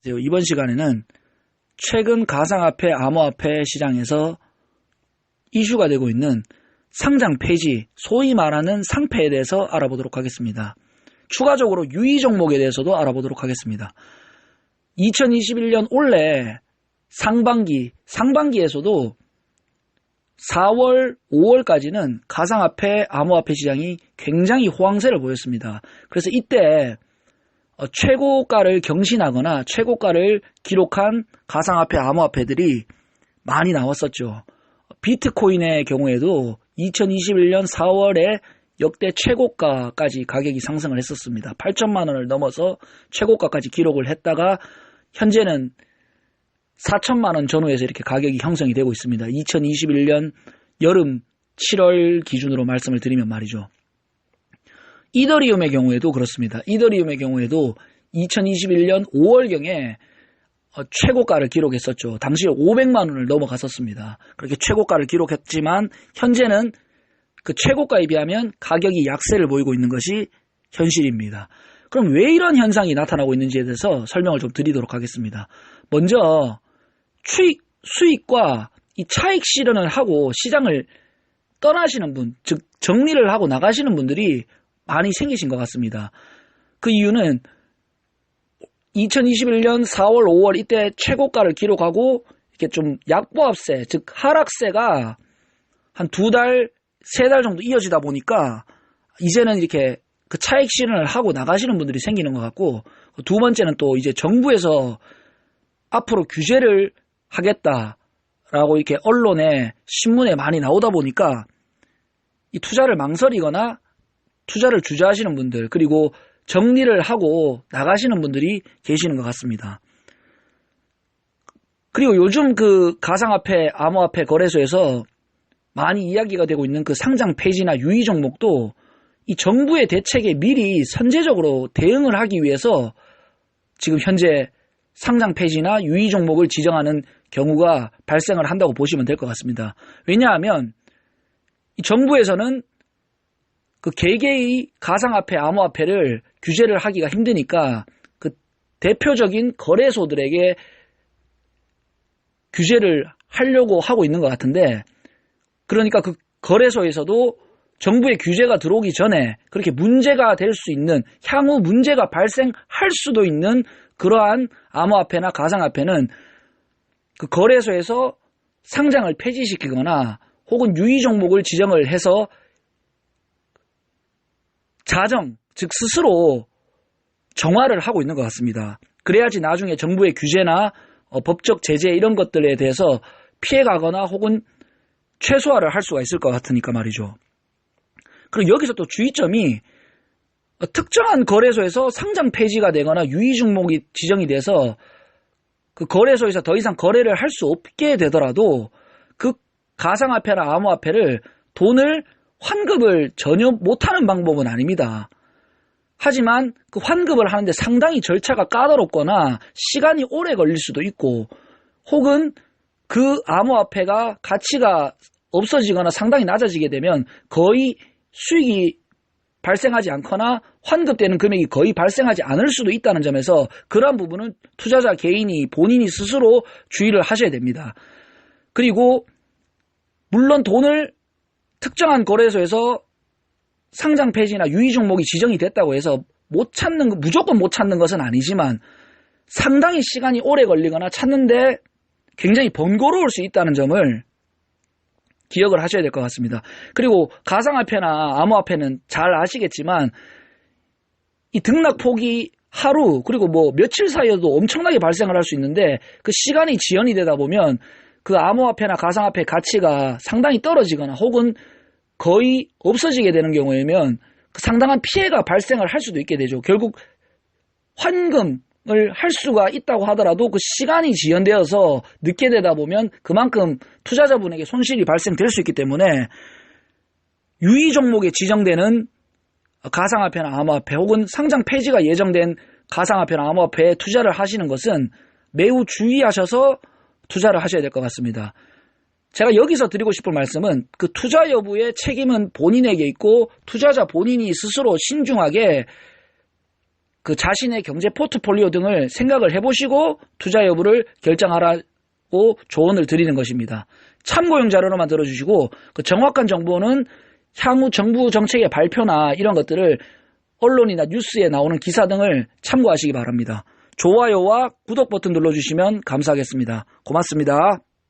이번 시간에는 최근 가상화폐, 암호화폐 시장에서 이슈가 되고 있는 상장 폐지, 소위 말하는 상폐에 대해서 알아보도록 하겠습니다. 추가적으로 유의 종목에 대해서도 알아보도록 하겠습니다. 2021년 올해 상반기에서도 4월, 5월까지는 가상화폐, 암호화폐 시장이 굉장히 호황세를 보였습니다. 그래서 이때 최고가를 경신하거나 최고가를 기록한 가상화폐, 암호화폐들이 많이 나왔었죠. 비트코인의 경우에도 2021년 4월에 역대 최고가까지 가격이 상승을 했었습니다. 8천만 원을 넘어서 최고가까지 기록을 했다가 현재는 4천만 원 전후에서 이렇게 가격이 형성이 되고 있습니다. 2021년 여름 7월 기준으로 말씀을 드리면 말이죠. 이더리움의 경우에도 그렇습니다. 이더리움의 경우에도 2021년 5월경에 최고가를 기록했었죠. 당시에 500만 원을 넘어갔었습니다. 그렇게 최고가를 기록했지만 현재는 그 최고가에 비하면 가격이 약세를 보이고 있는 것이 현실입니다. 그럼 왜 이런 현상이 나타나고 있는지에 대해서 설명을 좀 드리도록 하겠습니다. 먼저 수익과 이 차익 실현을 하고 시장을 떠나시는 분, 즉 정리를 하고 나가시는 분들이 많이 생기신 것 같습니다. 그 이유는 2021년 4월, 5월 이때 최고가를 기록하고 이렇게 좀 약보합세, 즉 하락세가 한 2달, 3달 정도 이어지다 보니까 이제는 이렇게 그 차익 실현을 하고 나가시는 분들이 생기는 것 같고, 두 번째는 또 이제 정부에서 앞으로 규제를 하겠다라고 이렇게 언론에 신문에 많이 나오다 보니까 이 투자를 망설이거나 투자를 주저하시는 분들, 그리고 정리를 하고 나가시는 분들이 계시는 것 같습니다. 그리고 요즘 그 가상화폐, 암호화폐 거래소에서 많이 이야기가 되고 있는 그 상장 폐지나 유의 종목도 이 정부의 대책에 미리 선제적으로 대응을 하기 위해서 지금 현재 상장 폐지나 유의 종목을 지정하는 경우가 발생을 한다고 보시면 될 것 같습니다. 왜냐하면 이 정부에서는 그 개개의 가상화폐, 암호화폐를 규제를 하기가 힘드니까 그 대표적인 거래소들에게 규제를 하려고 하고 있는 것 같은데, 그러니까 그 거래소에서도 정부의 규제가 들어오기 전에 그렇게 문제가 될 수 있는, 향후 문제가 발생할 수도 있는 그러한 암호화폐나 가상화폐는 그 거래소에서 상장을 폐지시키거나 혹은 유의 종목을 지정을 해서 자정, 즉 스스로 정화를 하고 있는 것 같습니다. 그래야지 나중에 정부의 규제나 법적 제재 이런 것들에 대해서 피해가거나 혹은 최소화를 할 수가 있을 것 같으니까 말이죠. 그리고 여기서 또 주의점이 특정한 거래소에서 상장 폐지가 되거나 유의 종목이 지정이 돼서 그 거래소에서 더 이상 거래를 할 수 없게 되더라도 그 가상화폐나 암호화폐를 돈을 환급을 전혀 못하는 방법은 아닙니다. 하지만 그 환급을 하는데 상당히 절차가 까다롭거나 시간이 오래 걸릴 수도 있고, 혹은 그 암호화폐가 가치가 없어지거나 상당히 낮아지게 되면 거의 수익이 발생하지 않거나 환급되는 금액이 거의 발생하지 않을 수도 있다는 점에서 그러한 부분은 투자자 개인이 본인이 스스로 주의를 하셔야 됩니다. 그리고 물론 돈을 특정한 거래소에서 상장 폐지나 유의 종목이 지정이 됐다고 해서 무조건 못 찾는 것은 아니지만 상당히 시간이 오래 걸리거나 찾는데 굉장히 번거로울 수 있다는 점을 기억을 하셔야 될 것 같습니다. 그리고 가상화폐나 암호화폐는 잘 아시겠지만 이 등락폭이 하루 그리고 뭐 며칠 사이에도 엄청나게 발생을 할 수 있는데, 그 시간이 지연이 되다 보면 그 암호화폐나 가상화폐 가치가 상당히 떨어지거나 혹은 거의 없어지게 되는 경우에면 그 상당한 피해가 발생을 할 수도 있게 되죠. 결국 환금을 할 수가 있다고 하더라도 그 시간이 지연되어서 늦게 되다 보면 그만큼 투자자분에게 손실이 발생될 수 있기 때문에 유의 종목에 지정되는 가상화폐나 암호화폐 혹은 상장 폐지가 예정된 가상화폐나 암호화폐에 투자를 하시는 것은 매우 주의하셔서 투자를 하셔야 될 것 같습니다. 제가 여기서 드리고 싶은 말씀은 그 투자 여부의 책임은 본인에게 있고 투자자 본인이 스스로 신중하게 그 자신의 경제 포트폴리오 등을 생각을 해보시고 투자 여부를 결정하라고 조언을 드리는 것입니다. 참고용 자료로만 들어주시고 그 정확한 정보는 향후 정부 정책의 발표나 이런 것들을 언론이나 뉴스에 나오는 기사 등을 참고하시기 바랍니다. 좋아요와 구독 버튼 눌러주시면 감사하겠습니다. 고맙습니다.